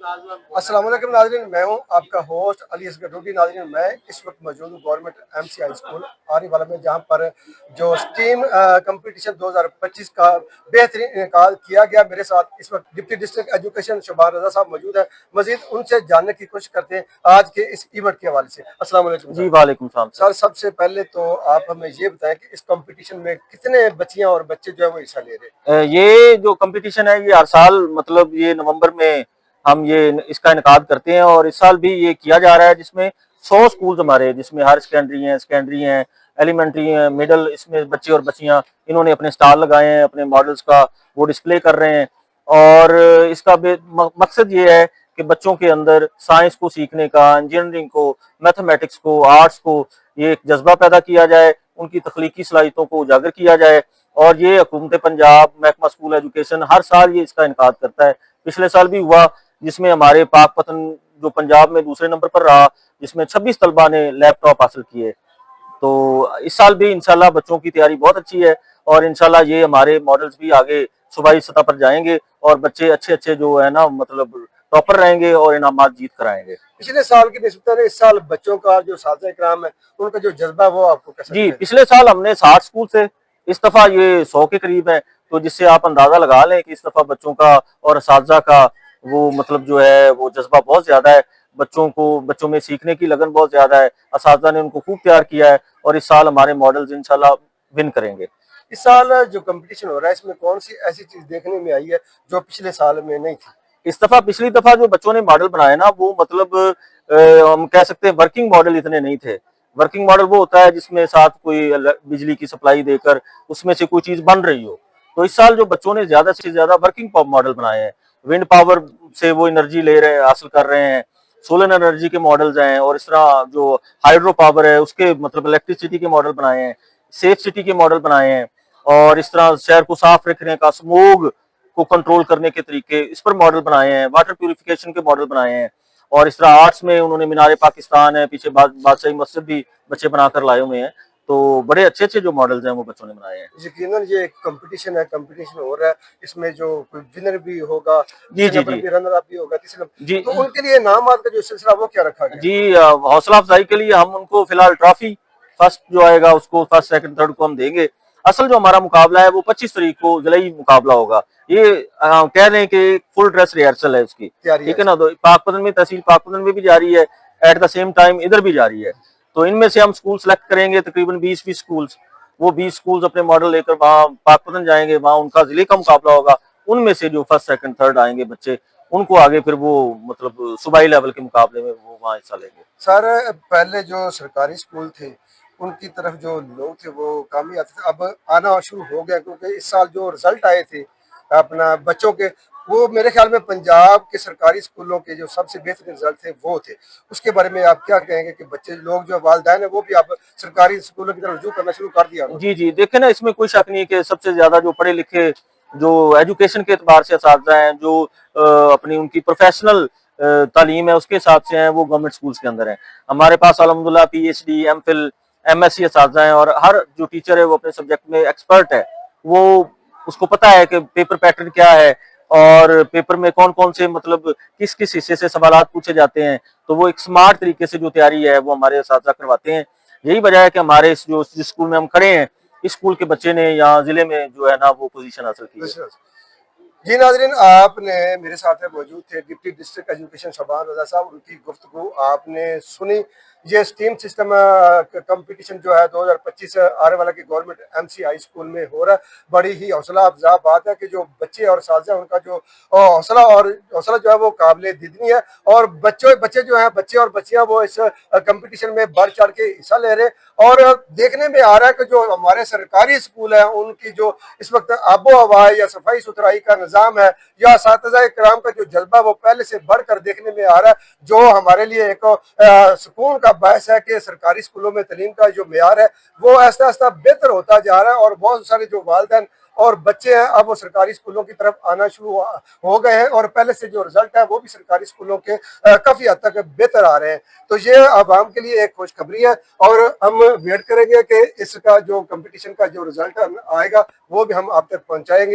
अस्सलाम वालेकुम नाज़रीन, मैं हूं आपका होस्ट अली असगर डोडी। नाज़रीन, मैं इस वक्त मौजूद हूं गवर्नमेंट MCI स्कूल आरीवाला में, जहां पर जो स्टीम कंपटीशन 2025 का बेहतरीन इनेकाद किया गया। मेरे साथ इस वक्त डिप्टी डिस्ट्रिक्ट एजुकेशन शबान रजा साहब मौजूद है। मजीद उनसे जानने की कोशिश करते हैं आज के इस इवेंट के हवाले से। अस्सलाम वालेकुम जी वालेकुम सलाम सर, सबसे पहले तो आप हमें ये बताएं कि इस कंपटीशन में कितने बच्चियां और बच्चे जो है वो हिस्सा ले रहे हैं। ये जो कंपटीशन है ये हर साल मतलब ये नवंबर में हम ये इसका इनेकाद करते हैं और इस साल भी ये किया जा रहा है, जिसमें 100 स्कूल हमारे, जिसमें हायर सेकेंडरी हैं, एलिमेंट्री हैं, मिडिल, इसमें बच्चे और बच्चियां इन्होंने अपने स्टॉल लगाए हैं, अपने मॉडल्स का वो डिस्प्ले कर रहे हैं। और इसका मकसद ये है कि बच्चों के अंदर साइंस को सीखने का, इंजीनियरिंग को, मैथमेटिक्स को, आर्ट्स को ये एक जज्बा पैदा किया जाए, उनकी तख्लीकी सलाहियतों को उजागर किया जाए। और ये हुकूमत पंजाब महकमा स्कूल एजुकेशन हर साल ये इसका इनकाद करता है। पिछले साल भी हुआ, जिसमें हमारे पाकपतन जो पंजाब में दूसरे नंबर पर रहा, जिसमें 26 तलबा ने लैपटॉप हासिल किए। तो इस साल भी इंशाल्लाह बच्चों की तैयारी बहुत अच्छी है और इंशाल्लाह ये हमारे मॉडल्स भी आगे सूबाई सतह पर जाएंगे और बच्चे अच्छे अच्छे जो है ना मतलब टॉपर रहेंगे और इनामात जीत कर आएंगे। पिछले साल की निस्बत इस साल बच्चों का जो साथ इकराम है, उनका जो जज्बा वो आपको कैसा जी, है? पिछले साल हमने 60 स्कूल से, इस दफा ये 100 के करीब है, तो जिससे आप अंदाजा लगा लें कि इस दफा बच्चों का और असातिज़ा का वो मतलब जो है वो जज्बा बहुत ज्यादा है। बच्चों में सीखने की लगन बहुत ज्यादा है, असातिज़ा ने उनको खूब प्यार किया है और इस साल हमारे मॉडल्स इंशाल्लाह विन करेंगे। इस साल जो कंपटीशन हो रहा है, इसमें कौन सी ऐसी चीज देखने में आई है जो पिछले साल में नहीं थी? इस दफा पिछली दफा जो बच्चों ने मॉडल बनाए ना वो मतलब हम कह सकते हैं वर्किंग मॉडल इतने नहीं थे। वर्किंग मॉडल वो होता है जिसमें साथ कोई बिजली की सप्लाई देकर उसमें से कोई चीज बन रही हो। तो इस साल जो बच्चों ने ज्यादा से ज्यादा वर्किंग मॉडल बनाए हैं, विंड पावर से वो एनर्जी ले रहे हैं, हासिल कर रहे हैं, सोलर एनर्जी के मॉडल्स हैं और इस तरह जो हाइड्रो पावर है उसके मतलब इलेक्ट्रिसिटी के मॉडल बनाए हैं, सेफ सिटी के मॉडल बनाए हैं और इस तरह शहर को साफ रखने का, स्मोग को कंट्रोल करने के तरीके इस पर मॉडल बनाए हैं, वाटर प्यूरिफिकेशन के मॉडल बनाए हैं। और इस तरह आर्ट्स में उन्होंने मीनार पाकिस्तान है, पीछे बादशाही मस्जिद भी बच्चे बनाकर लाए हुए हैं। तो बड़े अच्छे अच्छे जो मॉडल्स हैं वो बच्चों ने बनाए हैं। यकीनन ये कंपटीशन है, कंपटीशन हो रहा है, इसमें जो कोई विनर भी होगा, जी जी जी रनर अप भी होगा, जी तो उनके लिए इनामात का जो सिलसिला वो क्या रखा गया? जी, हौसला अफजाई के लिए हम उनको फिलहाल ट्रॉफी, फर्स्ट जो आएगा उसको, फर्स्ट सेकंड थर्ड को हम देंगे। असल जो हमारा मुकाबला है वो 25 तारीख को जिलाई मुकाबला होगा। ये कह रहे हैं कि फुल ड्रेस रिहर्सल है उसकी, ठीक है ना। तो पाकपतन में, तहसील पाकपतन में भी जारी है, एट द सेम टाइम इधर भी जारी है। तो इनमें से हम स्कूल सेलेक्ट करेंगे, तकरीबन 20 स्कूल्स। वो 20 स्कूल्स अपने मॉडल लेकर वहाँ पाकपतन जाएंगे, वहाँ उनका जिले का मुकाबला होगा। उनमें से जो फर्स्ट सेकंड थर्ड आएंगे बच्चे, उनको आगे फिर वो मतलब सूबाई लेवल के मुकाबले में वो वहाँ हिस्सा लेंगे। सर, पहले जो सरकारी स्कूल थे उनकी तरफ जो लोग थे वो कम ही आते थे, अब आना शुरू हो गया, क्योंकि इस साल जो रिजल्ट आए थे अपना बच्चों के, वो मेरे ख्याल में पंजाब के सरकारी स्कूलों के जो सबसे बेहतरीन रिजल्ट थे वो थे। उसके बारे में आप क्या कहेंगे कि बच्चे लोग जो वालिदैन है वो भी अब सरकारी स्कूलों की तरफ रुजू करना शुरू कर दिया? जी जी, देखे ना, इसमें कोई शक नहीं कि सबसे ज्यादा जो पढ़े लिखे, जो एजुकेशन के एतबार से असातिज़ा हैं, जो अपनी उनकी प्रोफेशनल तालीम है उसके हिसाब से हैं, वो गवर्नमेंट स्कूल्स के अंदर हैं। हमारे पास अल्हम्दुलिल्लाह PhD, MPhil, MSc असातिज़ा हैं और हर जो टीचर है वो अपने सब्जेक्ट में एक्सपर्ट है। वो उसको पता है कि पेपर पैटर्न क्या है और पेपर में कौन कौन से मतलब किस किस हिस्से से सवालात पूछे जाते हैं। तो वो एक स्मार्ट तरीके से जो तैयारी है वो हमारे असातिज़ा करवाते हैं। यही वजह है कि हमारे जिस स्कूल में हम खड़े हैं, इस स्कूल के बच्चे ने यहाँ जिले में जो है ना वो पोजीशन हासिल की है। जी नाज़रीन, आपने मेरे साथ मौजूद थे डिप्टी डिस्ट्रिक्ट एजुकेशन शबान रजा साहब, उनकी गुफ्तगू आपने सुनी। ये स्टीम सिस्टम कंपटीशन जो है 2025 आने वाला की गवर्नमेंट MCI स्कूल में हो रहा है। बड़ी ही हौसला अफजा बात है कि जो बच्चे और साथिया उनका जो हौसला जो है वो काबिल दिदनी है और बच्चे जो है, बच्चे और बच्चियां वो इस कंपटीशन में बढ़ चढ़ के हिस्सा ले रहे हैं। और देखने में आ रहा है कि जो हमारे सरकारी स्कूल है उनकी जो इस वक्त आबो हवा या सफाई सुथराई का निज़ाम है या असातिज़ा इकराम का जो जज्बा वो पहले से बढ़कर देखने में आ रहा है, जो हमारे लिए एक सुकून का बायस है कि सरकारी स्कूलों में तालीम का जो मेयार है वो आहिस्ता आहिस्ता बेहतर होता जा रहा है। और बहुत सारे जो वालिदैन और बच्चे हैं अब वो सरकारी स्कूलों की तरफ आना शुरू हो गए हैं और पहले से जो रिजल्ट है वो भी सरकारी स्कूलों के काफी हद तक बेहतर आ रहे हैं। तो ये आवाम के लिए एक खुशखबरी है और हम वेट करेंगे कि इसका जो कंपटीशन का जो रिजल्ट आएगा वो भी हम आप तक पहुंचाएंगे।